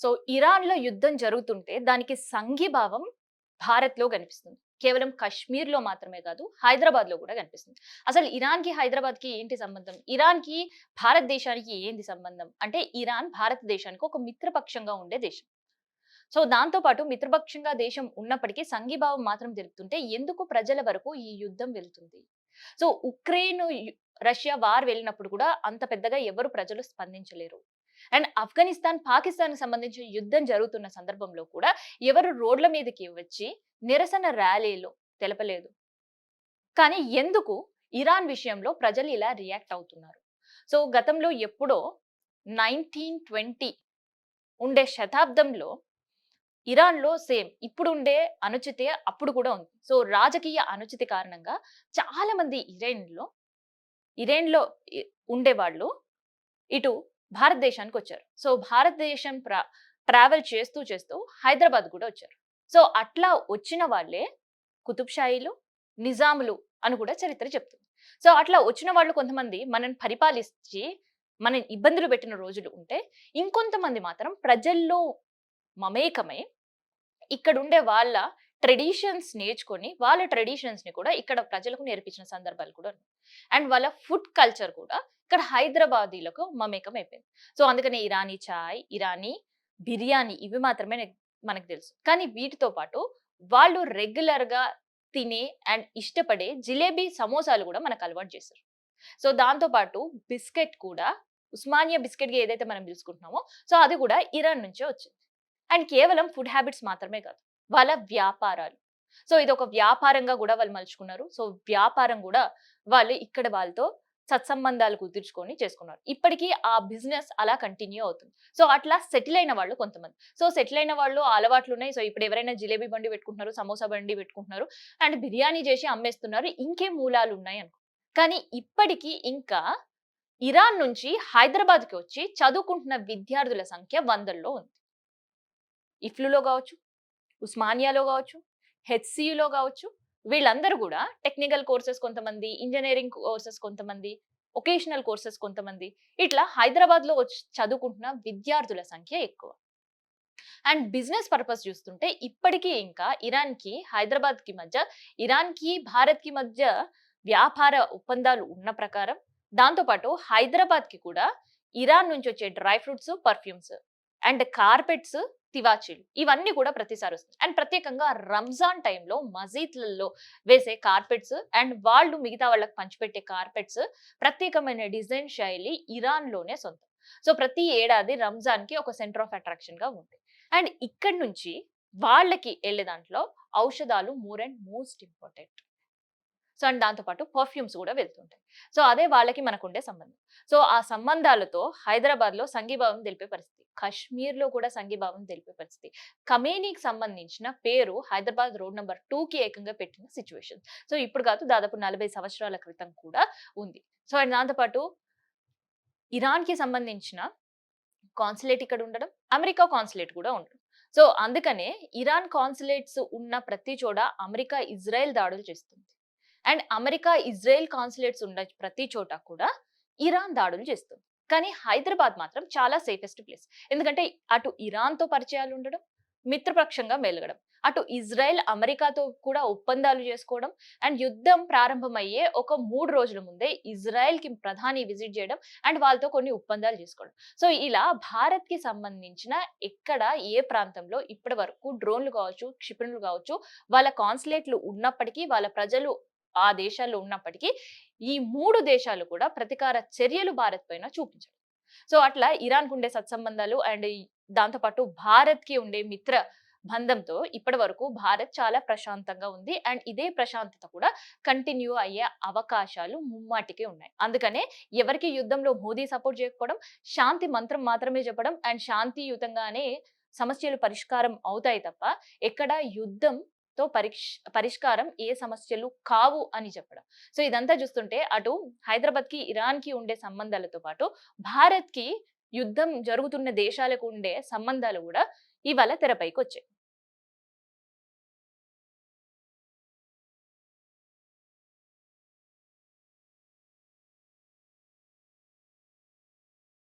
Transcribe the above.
So ఇరాన్‌లో యుద్ధం జరుగుతుంటే దానికి సంఘీభావం భారత్‌లో కనిపిస్తుంది. కేవలం కశ్మీర్‌లో మాత్రమే కాదు, హైదరాబాద్‌లో కూడా కనిపిస్తుంది. అసలు ఇరాన్‌కి, హైదరాబాద్‌కి ఏంటి సంబంధం? ఇరాన్‌కి భారతదేశానికి ఏంది సంబంధం? అంటే ఇరాన్ భారతదేశానికి ఒక మిత్రపక్షంగా ఉండే దేశం. సో దాంతో పాటు మిత్రపక్షంగా దేశం ఉన్నప్పటికీ సంఘీభావం మాత్రం తెలుపుతుంటే ఎందుకు ప్రజల వరకు ఈ యుద్ధం వెళ్తుంది? సో ఉక్రెయిన్, రష్యా వార్ వెళ్ళినప్పుడు కూడా అంత పెద్దగా ఎవరు ప్రజలు స్పందించలేరు. అండ్ ఆఫ్ఘనిస్తాన్, పాకిస్తాన్‌కి సంబంధించిన యుద్ధం జరుగుతున్న సందర్భంలో కూడా ఎవరు రోడ్ల మీదకి వచ్చి నిరసన ర్యాలీలు తెలపలేదు. కానీ ఎందుకు ఇరాన్ విషయంలో ప్రజలు ఇలా రియాక్ట్ అవుతున్నారు? సో గతంలో ఎప్పుడో 1920 ఉండే శతాబ్దంలో ఇరాన్‌లో సేమ్ ఇప్పుడుండే అనుచితే అప్పుడు కూడా ఉంది. సో రాజకీయ అనుచితి కారణంగా చాలా మంది ఇరాన్‌లో ఇ ఉండేవాళ్ళు ఇటు భారతదేశానికొచ్చారు. సో భారతదేశం ట్రావెల్ చేస్తూ హైదరాబాద్ కూడా వచ్చారు. సో అట్లా వచ్చిన వాళ్ళే కుతుబ్ షాహీలు, నిజాములు అని కూడా చరిత్ర చెప్తుంది. సో అట్లా వచ్చిన వాళ్ళు కొంతమంది మనని పరిపాలించి మనని ఇబ్బందులు పెట్టిన రోజులు ఉంటే, ఇంకొంతమంది మాత్రం ప్రజల్లో మమేకమై ఇక్కడుండే వాళ్ళ ట్రెడిషన్స్ నేర్చుకొని, వాళ్ళ ట్రెడిషన్స్‌ని కూడా ఇక్కడ ప్రజలకు నేర్పించిన సందర్భాలు కూడా ఉన్నాయి. అండ్ వాళ్ళ ఫుడ్ కల్చర్ కూడా ఇక్కడ హైదరాబాదీలకు మమేకం అయిపోయింది. సో అందుకనే ఇరానీ చాయ్, ఇరానీ బిర్యానీ ఇవి మాత్రమే మనకు తెలుసు. కానీ వీటితో పాటు వాళ్ళు రెగ్యులర్‌గా తినే అండ్ ఇష్టపడే జిలేబీ, సమోసాలు కూడా మనకు అలవాటు చేశారు. సో దాంతో పాటు బిస్కెట్ కూడా ఉస్మానియా బిస్కెట్‌గా ఏదైతే మనం పిలుచుకుంటున్నామో, సో అది కూడా ఇరాన్ నుంచే వచ్చింది. అండ్ కేవలం ఫుడ్ హ్యాబిట్స్ మాత్రమే కాదు. వాళ్ళ వ్యాపారాలు. సో ఇదొక వ్యాపారంగా గూడా వాళ్ళు మలుచుకున్నారు. సో వ్యాపారం గూడా వాళ్ళు ఇక్కడ వాళ్ళతో సత్సంబంధాలు కుదుర్చుకొని చేసుకున్నారు. ఇప్పటికి ఆ బిజినెస్ అలా కంటిన్యూ అవుతుంది. సో అట్లా సెటిల్ అయిన వాళ్ళు కొంతమంది. సో సెటిల్ అయిన వాళ్ళు ఆ అలవాట్లున్నాయి. సో ఇప్పుడు ఎవరైనా జిలేబీ బండి పెట్టుకుంటున్నారు, సమోసా బండి పెట్టుకుంటున్నారు అండ్ బిర్యానీ చేసి అమ్మేస్తున్నారు. ఇంకేం మూలాలున్నాయి అనుకో. కానీ ఇప్పటికి ఇంకా ఇరాన్ నుంచి హైదరాబాద్‌కి వచ్చి చదువుకుంటున్న విద్యార్థుల సంఖ్య వందల్లో ఉంది. ఇఫ్లూలో గావచ్చు, ఉస్మానియాలో గావచ్చు, హెచ్‌సీయూలో గావచ్చు, వీళ్ళందరూ గూడా టెక్నికల్ కోర్సెస్ కొంతమంది, ఇంజినీరింగ్ కోర్సెస్ కొంతమంది, వొకేషనల్ కోర్సెస్ కొంతమంది, ఇట్లా హైదరాబాద్‌లో వచ్చి చదువుకుంటున్న విద్యార్థుల సంఖ్య ఎక్కువ. అండ్ బిజినెస్ పర్పస్ చూస్తుంటే ఇప్పటికీ ఇంకా ఇరాన్‌కి, హైదరాబాద్‌కి మధ్య, ఇరాన్‌కి, భారత్‌కి మధ్య వ్యాపార ఒప్పందాలు ఉన్న ప్రకారం, దాంతో పాటు హైదరాబాద్‌కి కూడా ఇరాన్ నుంచి వచ్చే dry fruits, perfumes and carpets, తివాచీలు ఇవన్నీ కూడా ప్రతిసారి వస్తాయి. అండ్ ప్రత్యేకంగా రంజాన్ టైంలో మసీద్‌లలో వేసే కార్పెట్స్ అండ్ వాళ్ళు మిగతా వాళ్ళకి పంచిపెట్టే కార్పెట్స్ ప్రత్యేకమైన డిజైన్ శైలి ఇరాన్‌లోనే సొంతం. సో ప్రతి ఏడాది రంజాన్‌కి ఒక సెంటర్ ఆఫ్ అట్రాక్షన్‌గా ఉంది. అండ్ ఇక్కడి నుంచి వాళ్ళకి ఎళ్ళే దాంట్లో ఔషధాలు more and most important. So and దాంతో పాటు పర్ఫ్యూమ్స్ కూడా వెళ్తుంటాయి. సో అదే వాళ్ళకి మనకుండే సంబంధం. సో ఆ సంబంధాలతో హైదరాబాద్‌లో సంఘీభావం తెలిపే పరిస్థితి. కశ్మీర్‌లో కూడా సంఘీభావం తెలిపే పరిస్థితి. ఖమేనీకి సంబంధించిన పేరు హైదరాబాద్ రోడ్ నంబర్ 2కి ఏకంగా పెట్టిన సిట్యుయేషన్. సో ఇప్పుడు కాదు దాదాపు 40 సంవత్సరాల క్రితం కూడా ఉంది. సో అండ్ దాంతో పాటు ఇరాన్‌కి సంబంధించిన కాన్సులేట్ ఇక్కడ ఉండడం, అమెరికా కాన్సులేట్ కూడా ఉండడం. సో అందుకనే ఇరాన్ కాన్సులేట్స్ ఉన్న ప్రతి చోట అమెరికా, ఇజ్రాయెల్ దాడులు చేస్తుంది. అండ్ అమెరికా, ఇజ్రాయెల్ కాన్సులేట్స్ ఉన్న ప్రతి చోట కూడా ఇరాన్ దాడులు చేస్తుంది. కానీ హైదరాబాద్ మాత్రం చాలా సేఫెస్ట్ ప్లేస్. ఎందుకంటే అటు ఇరాన్‌తో పరిచయాలు ఉండడం, మిత్రపక్షంగా మెలగడం. అటు ఇజ్రాయెల్, అమెరికాతో కూడా ఒప్పందాలు చేసుకోవడం అండ్ యుద్ధం ప్రారంభమయ్యే ఒక 3 రోజుల ముందే ఇజ్రాయెల్‌కి ప్రధాని విజిట్ చేయడం అండ్ వాళ్ళతో కొన్ని ఒప్పందాలు చేసుకోవడం. సో ఇలా భారత్‌కి సంబంధించిన ఎక్కడ ఏ ప్రాంతంలో ఇప్పటి వరకు డ్రోన్‌లు కావచ్చు, క్షిపణులు కావచ్చు, వాళ్ళ కాన్సులేట్‌లు ఉన్నప్పటికీ, వాళ్ళ ప్రజలు ఆ దేశాల్లో ఉన్నప్పటికీ, ఈ 3 దేశాలు కూడా ప్రతీకార చర్యలు భారత్ పైన చూపించాయి. సో అట్లా ఇరాన్‌కు ఉండే సత్సంబంధాలు అండ్ దాంతో పాటు భారత్‌కి ఉండే మిత్ర బంధంతో ఇప్పటి వరకు భారత్ చాలా ప్రశాంతంగా ఉంది. అండ్ ఇదే ప్రశాంతత కూడా కంటిన్యూ అయ్యే అవకాశాలు ముమ్మాటికి ఉన్నాయి. అందుకనే ఎవరికి యుద్ధంలో మోదీ సపోర్ట్ చేయకపోవడం, శాంతి మంత్రం మాత్రమే చెప్పడం అండ్ శాంతియుతంగానే సమస్యలు పరిష్కారం అవుతాయి తప్ప, ఎక్కడ యుద్ధంతో పరిష్కారం ఏ సమస్యలు కావు అని చెప్పడం. సో ఇదంతా చూస్తుంటే అటు హైదరాబాద్‌కి, ఇరాన్‌కి ఉండే సంబంధాలతో పాటు భారత్‌కి యుద్ధం జరుగుతున్న దేశాలకు ఉండే సంబంధాలు కూడా ఇవాళ తెరపైకొచ్చాయి.